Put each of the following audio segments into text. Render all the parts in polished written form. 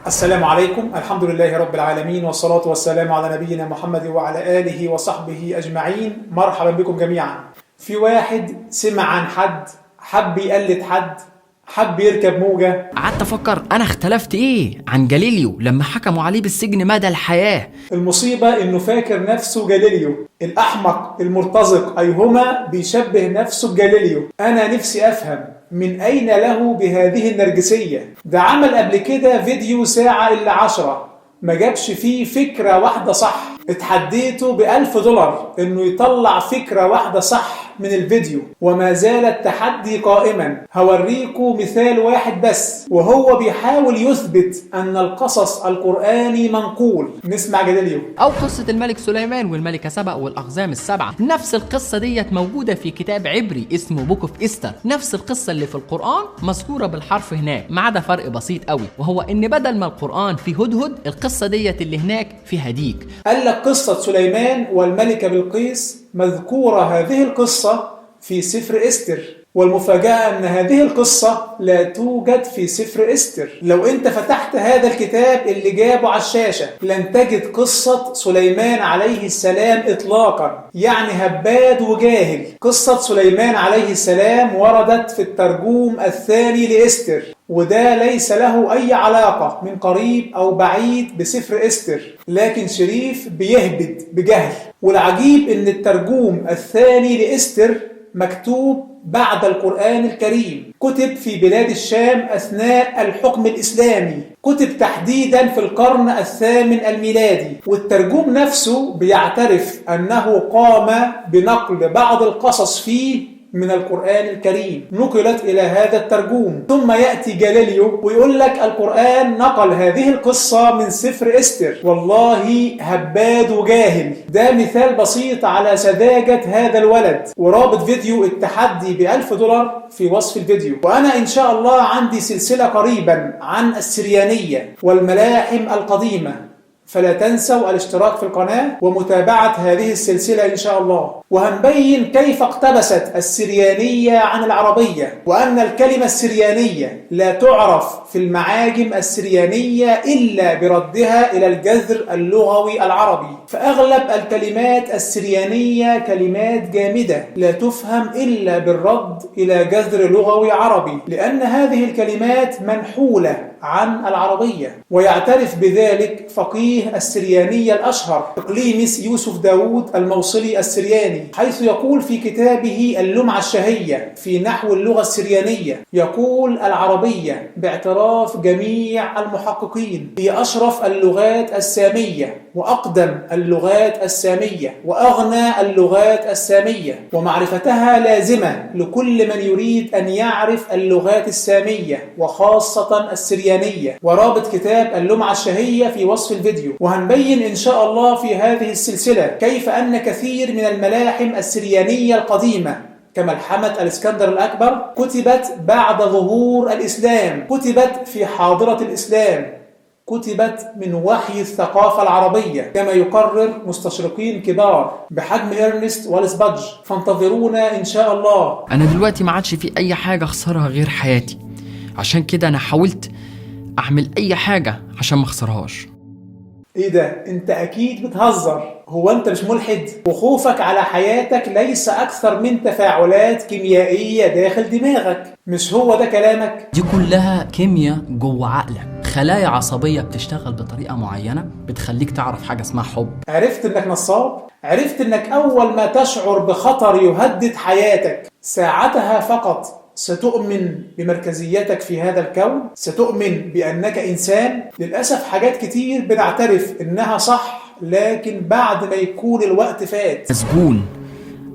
السلام عليكم. الحمد لله رب العالمين، والصلاة والسلام على نبينا محمد وعلى آله وصحبه أجمعين. مرحبا بكم جميعا. في واحد سمع عن حد، حب يقلد حد، حب يركب موجة. قعدت افكر انا اختلفت ايه عن جاليليو لما حكموا عليه بالسجن مدى الحياة. المصيبة انه فاكر نفسه جاليليو الأحمق المرتزق، أيهما بيشبه نفسه بجاليليو. أنا نفسي أفهم من أين له بهذه النرجسية؟ ده عمل قبل كده فيديو ساعة إلا 10 ما جابش فيه فكرة واحدة صح. اتحديته ب$1000 انه يطلع فكرة واحدة صح من الفيديو، وما زال التحدي قائما. هوريكم مثال واحد بس وهو بيحاول يثبت ان القصص القرآني منقول. نسمع جاليليو. او قصة الملك سليمان والملكة سبأ والاقزام السبعة، نفس القصة ديت موجودة في كتاب عبري اسمه بوك اوف إستر. نفس القصة اللي في القرآن مذكورة بالحرف هناك، ما عدا فرق بسيط قوي، وهو ان بدل ما القرآن فيه هدهد، القصة ديت اللي هناك فيها ديك. قال لك قصة سليمان والملكة بلقيس مذكورة هذه القصة في سفر إستر، والمفاجأة أن هذه القصة لا توجد في سفر إستر. لو أنت فتحت هذا الكتاب اللي جابه على الشاشة لن تجد قصة سليمان عليه السلام إطلاقا، يعني هباد وجاهل. قصة سليمان عليه السلام وردت في الترجوم الثاني لإستر، وده ليس له أي علاقة من قريب أو بعيد بسفر إستر، لكن شريف بيهبد بجهل. والعجيب إن الترجوم الثاني لإستر مكتوب بعد القرآن الكريم، كتب في بلاد الشام أثناء الحكم الإسلامي، كتب تحديدا في القرن الثامن الميلادي. والترجوم نفسه بيعترف أنه قام بنقل بعض القصص فيه من القرآن الكريم، نقلت إلى هذا الترجوم. ثم يأتي جاليليو ويقول لك القرآن نقل هذه القصة من سفر إستر. والله هباد وجاهل. ده مثال بسيط على سذاجة هذا الولد، ورابط فيديو التحدي ب$1000 في وصف الفيديو. وأنا إن شاء الله عندي سلسلة قريبا عن السريانية والملاحم القديمة، فلا تنسوا الاشتراك في القناة ومتابعة هذه السلسلة إن شاء الله. وهنبين كيف اقتبست السريانية عن العربية، وأن الكلمة السريانية لا تعرف في المعاجم السريانية إلا بردها إلى الجذر اللغوي العربي. فأغلب الكلمات السريانية كلمات جامدة لا تفهم إلا بالرد إلى جذر لغوي عربي، لأن هذه الكلمات منحولة عن العربية. ويعترف بذلك فقيه السريانية الأشهر إقليمس يوسف داود الموصلي السرياني، حيث يقول في كتابه اللمعة الشهية في نحو اللغة السريانية، يقول العربية باعتراف جميع المحققين هي أشرف اللغات السامية، وأقدم اللغات السامية، وأغنى اللغات السامية، ومعرفتها لازمة لكل من يريد أن يعرف اللغات السامية وخاصة السريانية. ورابط كتاب اللمعة الشهية في وصف الفيديو. وهنبين إن شاء الله في هذه السلسلة كيف أن كثير من الملاحم السريانية القديمة كملحمة الإسكندر الأكبر كتبت بعد ظهور الإسلام، كتبت في حاضرة الإسلام، كتبت من وحي الثقافة العربية، كما يقرر مستشرقين كبار بحجم إرنست والسبادج. فانتظرونا إن شاء الله. انا دلوقتي ما عادش في اي حاجة اخسرها غير حياتي، عشان كده انا حاولت اعمل اي حاجة عشان ما اخسرهاش. ايه ده؟ انت اكيد بتهزر. هو انت مش ملحد؟ وخوفك على حياتك ليس اكثر من تفاعلات كيميائية داخل دماغك، مش هو ده كلامك؟ دي كلها كيمياء جوه عقلك، خلايا عصبية بتشتغل بطريقة معينة بتخليك تعرف حاجة اسمها حب. عرفت انك نصاب؟ عرفت انك اول ما تشعر بخطر يهدد حياتك ساعتها فقط ستؤمن بمركزيتك في هذا الكون، ستؤمن بأنك إنسان؟ للأسف حاجات كتير بنعترف إنها صح، لكن بعد ما يكون الوقت فات.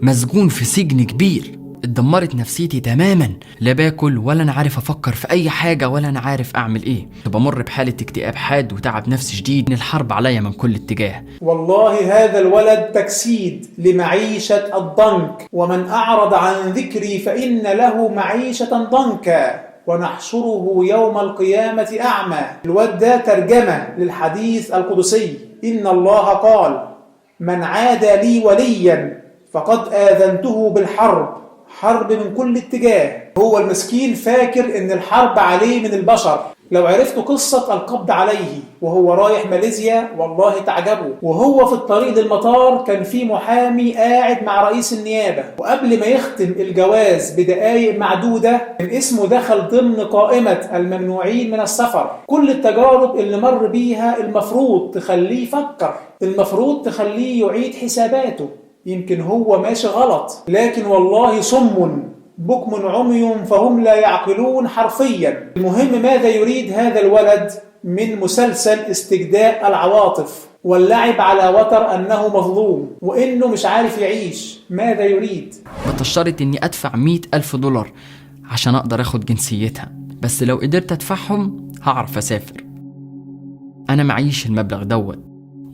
مسجون في سجن كبير. اتدمرت نفسيتي تماما، لا باكل ولا انا عارف افكر في اي حاجة ولا انا عارف اعمل ايه. بمر بحالة اكتئاب حاد وتعب نفسي شديد من الحرب عليا من كل اتجاه. والله هذا الولد تجسيد لمعيشة الضنك. ومن أعرض عن ذكري فإن له معيشة ضنكا ونحشره يوم القيامة أعمى. الواد ده ترجمة للحديث القدسي: إن الله قال من عادى لي وليا فقد آذنته بالحرب، حرب من كل اتجاه. هو المسكين فاكر ان الحرب عليه من البشر، لو عرفتوا قصة القبض عليه وهو رايح ماليزيا والله تعجبوا. وهو في الطريق للمطار كان في محامي قاعد مع رئيس النيابة، وقبل ما يختم الجواز بدقائق معدودة كان اسمه دخل ضمن قائمة الممنوعين من السفر. كل التجارب اللي مر بيها المفروض تخليه يفكر، المفروض تخليه يعيد حساباته، يمكن هو ماشي غلط، لكن والله صم بكم عمي فهم لا يعقلون حرفيا. المهم ماذا يريد هذا الولد من مسلسل استجداء العواطف واللعب على وتر أنه مظلوم وإنه مش عارف يعيش؟ ماذا يريد؟ بتشترط إني أدفع $100,000 عشان أقدر أخد جنسيتها، بس لو قدرت أدفعهم هعرف أسافر. أنا معيش المبلغ دوت،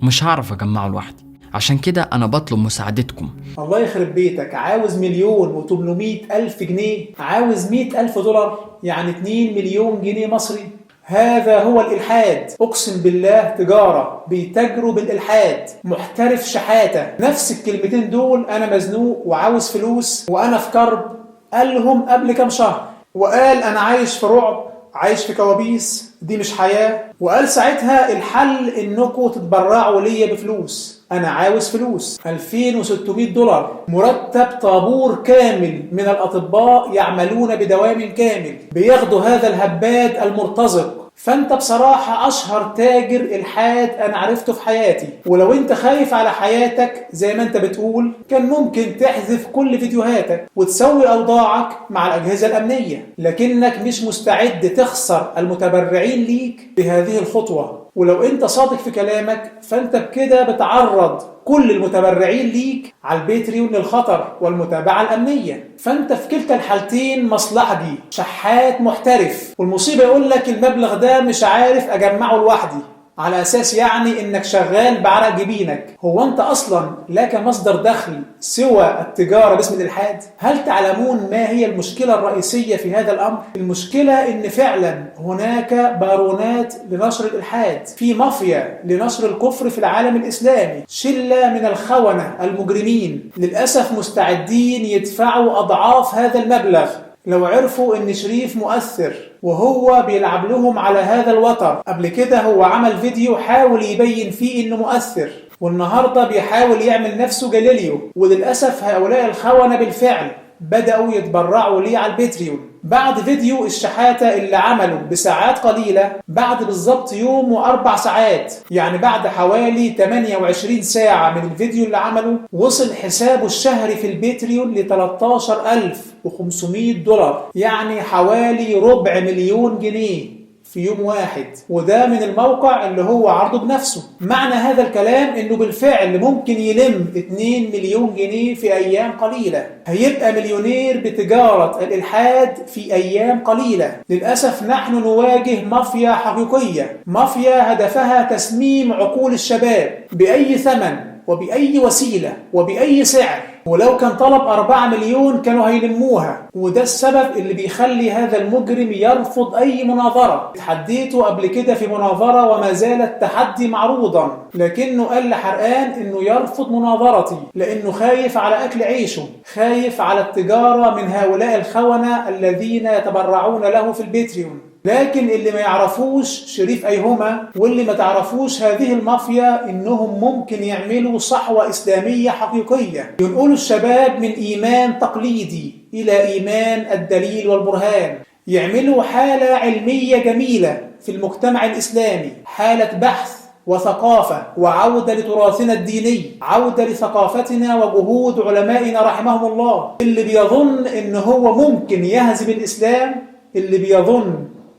مش هعرف أجمعه لوحدي، عشان كده أنا بطلب مساعدتكم. الله يخرب بيتك، عاوز 1,800,000 جنيه؟ عاوز $100,000 يعني 2 مليون جنيه مصري؟ هذا هو الإلحاد، أقسم بالله تجارة بيتاجروا بالإلحاد، محترف شحاتة. نفس الكلمتين دول أنا مزنوق وعاوز فلوس وأنا في كرب قالهم قبل كام شهر، وقال أنا عايش في رعب، عايش في كوابيس، دي مش حياة. وقال ساعتها الحل إنكم تتبرعوا ليا بفلوس، أنا عاوز فلوس. $2,600 مرتب طابور كامل من الأطباء يعملون بدوام كامل، بياخدوا هذا الهباد المرتزق. فأنت بصراحة أشهر تاجر إلحاد أنا عرفته في حياتي. ولو أنت خايف على حياتك زي ما أنت بتقول كان ممكن تحذف كل فيديوهاتك وتسوي أوضاعك مع الأجهزة الأمنية، لكنك مش مستعد تخسر المتبرعين ليك بهذه الخطوة. ولو أنت صادق في كلامك فأنت بكده بتعرض كل المتبرعين ليك على البيتريون للخطر والمتابعة الأمنية. فأنت في كلتا الحالتين مصلحجي، شحات محترف. والمصيبة يقول لك المبلغ ده مش عارف أجمعه لوحدي، على أساس يعني إنك شغال بعرق جبينك. هو أنت أصلا لك مصدر دخل سوى التجارة باسم الإلحاد؟ هل تعلمون ما هي المشكلة الرئيسية في هذا الأمر؟ المشكلة إن فعلا هناك بارونات لنشر الإلحاد، في مافيا لنشر الكفر في العالم الإسلامي، شلة من الخونة المجرمين للأسف مستعدين يدفعوا أضعاف هذا المبلغ لو عرفوا ان شريف مؤثر، وهو بيلعب لهم على هذا الوتر. قبل كده هو عمل فيديو حاول يبين فيه انه مؤثر، والنهاردة بيحاول يعمل نفسه جاليليو. وللأسف هؤلاء الخونة بالفعل بدأوا يتبرعوا ليه على البيتريون بعد فيديو الشحاتة اللي عمله بساعات قليلة، بعد بالظبط يوم و4 ساعات، يعني بعد حوالي 28 ساعة من الفيديو اللي عمله وصل حسابه الشهري في البيتريون ل $13,500، يعني حوالي $250,000 جنيه في يوم واحد، وده من الموقع اللي هو عرضه بنفسه. معنى هذا الكلام انه بالفعل ممكن يلم 2 مليون جنيه في ايام قليلة، هيبقى مليونير بتجارة الالحاد في ايام قليلة. للأسف نحن نواجه مافيا حقيقية، مافيا هدفها تسميم عقول الشباب بأي ثمن وبأي وسيلة وبأي سعر، ولو كان طلب 4 مليون كانوا هيلموها. وده السبب اللي بيخلي هذا المجرم يرفض أي مناظرة. تحديته قبل كده في مناظرة وما زال التحدي معروضا، لكنه قال لحرقان إنه يرفض مناظرتي لأنه خايف على أكل عيشه، خايف على التجارة من هؤلاء الخونة الذين يتبرعون له في البيتريون. لكن اللي ما يعرفوش شريف أيهما واللي ما تعرفوش هذه المافيا إنهم ممكن يعملوا صحوة إسلامية حقيقية، ينقلوا الشباب من إيمان تقليدي إلى إيمان الدليل والبرهان، يعملوا حالة علمية جميلة في المجتمع الإسلامي، حالة بحث وثقافة وعودة لتراثنا الديني، عودة لثقافتنا وجهود علمائنا رحمهم الله. اللي بيظن إن هو ممكن يهزم الإسلام، اللي بيظن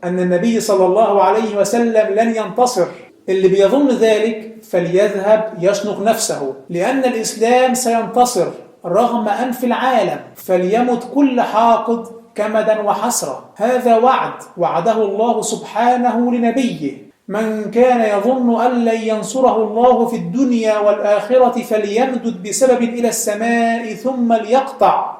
أن النبي صلى الله عليه وسلم لن ينتصر، اللي بيظن ذلك فليذهب يشنق نفسه، لأن الإسلام سينتصر رغم أنف العالم، فليمت كل حاقد كمدا وحسرة. هذا وعد وعده الله سبحانه لنبيه: من كان يظن أن لن ينصره الله في الدنيا والآخرة فليمدد بسبب إلى السماء ثم ليقطع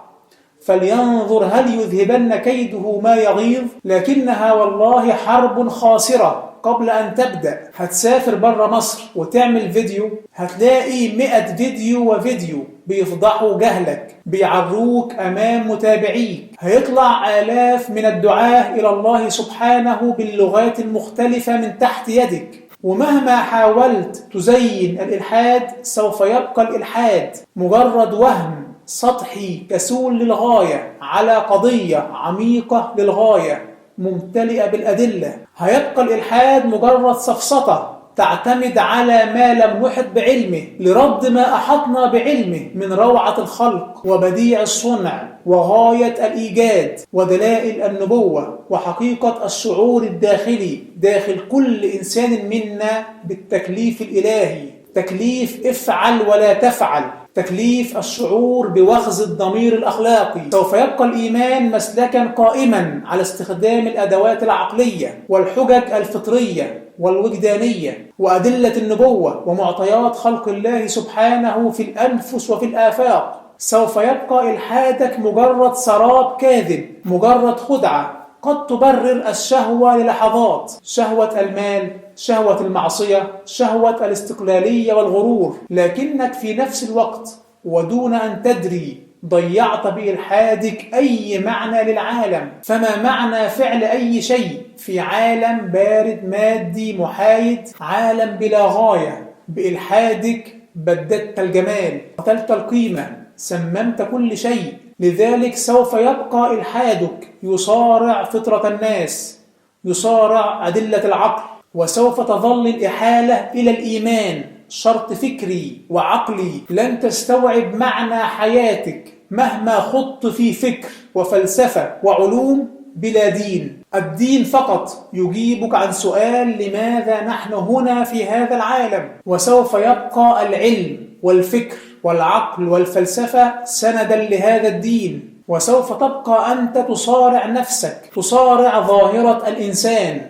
فلينظر هل يذهبن كيده ما يغيظ، لكنها والله حرب خاسرة قبل أن تبدأ. هتسافر برا مصر وتعمل فيديو، هتلاقي 100 فيديو وفيديو بيفضحوا جهلك، بيعروك أمام متابعيك. هيطلع آلاف من الدعاة إلى الله سبحانه باللغات المختلفة من تحت يدك، ومهما حاولت تزين الإلحاد سوف يبقى الإلحاد مجرد وهم سطحي كسول للغاية على قضية عميقة للغاية ممتلئة بالأدلة. هيبقى الإلحاد مجرد سفسطة تعتمد على ما لم نحط بعلمه لرد ما أحطنا بعلمه من روعة الخلق وبديع الصنع وغاية الإيجاد ودلائل النبوة وحقيقة الشعور الداخلي داخل كل إنسان منا بالتكليف الإلهي، تكليف افعل ولا تفعل، تكليف الشعور بوخز الضمير الأخلاقي. سوف يبقى الإيمان مسلكا قائما على استخدام الأدوات العقلية والحجج الفطرية والوجدانية وأدلة النبوة ومعطيات خلق الله سبحانه في الأنفس وفي الآفاق. سوف يبقى إلحادك مجرد سراب كاذب، مجرد خدعة قد تبرر الشهوة للحظات، شهوة المال، شهوة المعصية، شهوة الاستقلالية والغرور، لكنك في نفس الوقت ودون أن تدري ضيعت بإلحادك أي معنى للعالم. فما معنى فعل أي شيء في عالم بارد مادي محايد، عالم بلا غاية؟ بإلحادك بددت الجمال، قتلت القيمة، سممت كل شيء. لذلك سوف يبقى إلحادك يصارع فطرة الناس، يصارع أدلة العقل، وسوف تظل الإحالة إلى الإيمان شرط فكري وعقلي لن تستوعب معنى حياتك مهما خضت في فكر وفلسفة وعلوم بلا دين. الدين فقط يجيبك عن سؤال لماذا نحن هنا في هذا العالم، وسوف يبقى العلم والفكر والعقل والفلسفة سندا لهذا الدين. وسوف تبقى أنت تصارع نفسك، تصارع ظاهرة الإنسان،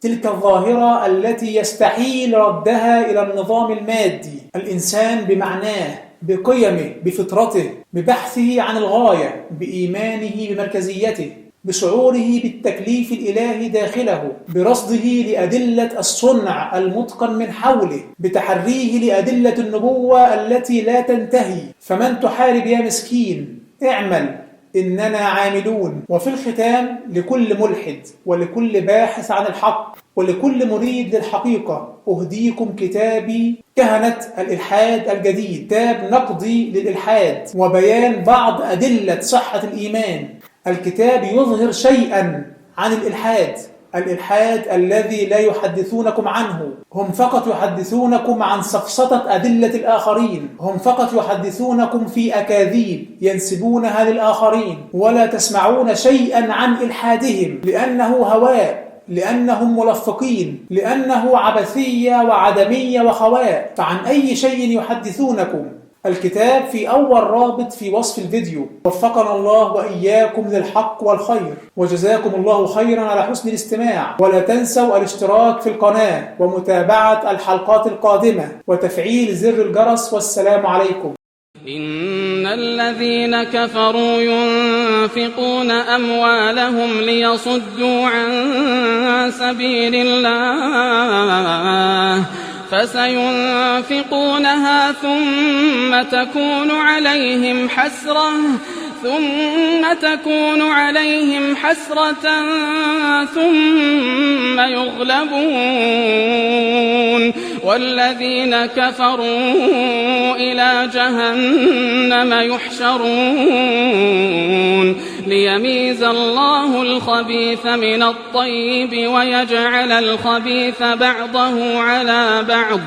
تلك الظاهرة التي يستحيل ردها إلى النظام المادي. الإنسان بمعناه، بقيمه، بفطرته، ببحثه عن الغاية، بإيمانه بمركزيته، بشعوره بالتكليف الإلهي داخله، برصده لأدلة الصنع المتقن من حوله، بتحريه لأدلة النبوة التي لا تنتهي. فمن تحارب يا مسكين؟ اعمل إننا عاملون. وفي الختام، لكل ملحد ولكل باحث عن الحق ولكل مريد للحقيقة أهديكم كتابي كهنة الإلحاد الجديد، كتاب نقدي للإلحاد وبيان بعض أدلة صحة الإيمان. الكتاب يظهر شيئا عن الإلحاد الذي لا يحدثونكم عنه. هم فقط يحدثونكم عن سفسطة أدلة الآخرين، هم فقط يحدثونكم في أكاذيب ينسبونها للآخرين، ولا تسمعون شيئا عن إلحادهم، لأنه هواء، لأنهم ملفقين، لأنه عبثية وعدمية وخواء. فعن أي شيء يحدثونكم؟ الكتاب في أول رابط في وصف الفيديو. وفقنا الله وإياكم للحق والخير، وجزاكم الله خيرا على حسن الاستماع. ولا تنسوا الاشتراك في القناة ومتابعة الحلقات القادمة وتفعيل زر الجرس. والسلام عليكم. إن الذين كفروا ينفقون أموالهم ليصدوا عن سبيل الله فسينفقونها ثم تكون عليهم حسرة ثم يغلبون والذين كفروا إلى جهنم يحشرون ليميز الله الخبيث من الطيب ويجعل الخبيث بعضه على بعض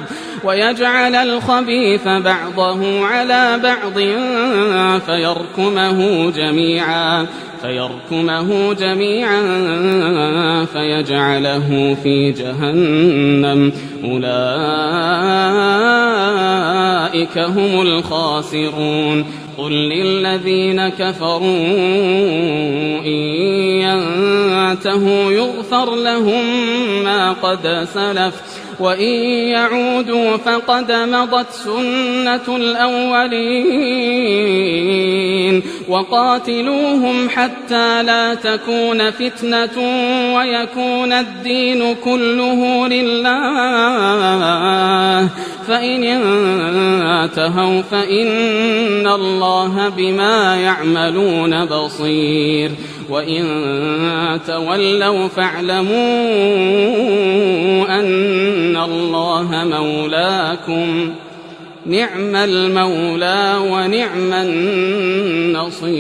فيركمه جميعا فيجعله في جهنم أولئك هم الخاسرون. قل للذين كفروا إن ينتهوا يغفر لهم ما قد سلف وإن يعودوا فقد مضت سنة الأولين وقاتلوهم حتى لا تكون فتنة ويكون الدين كله لله فإن انتهوا فإن الله بما يعملون بصير وإن تولوا فاعلموا أن الله مولاكم نعم المولى ونعم النصير.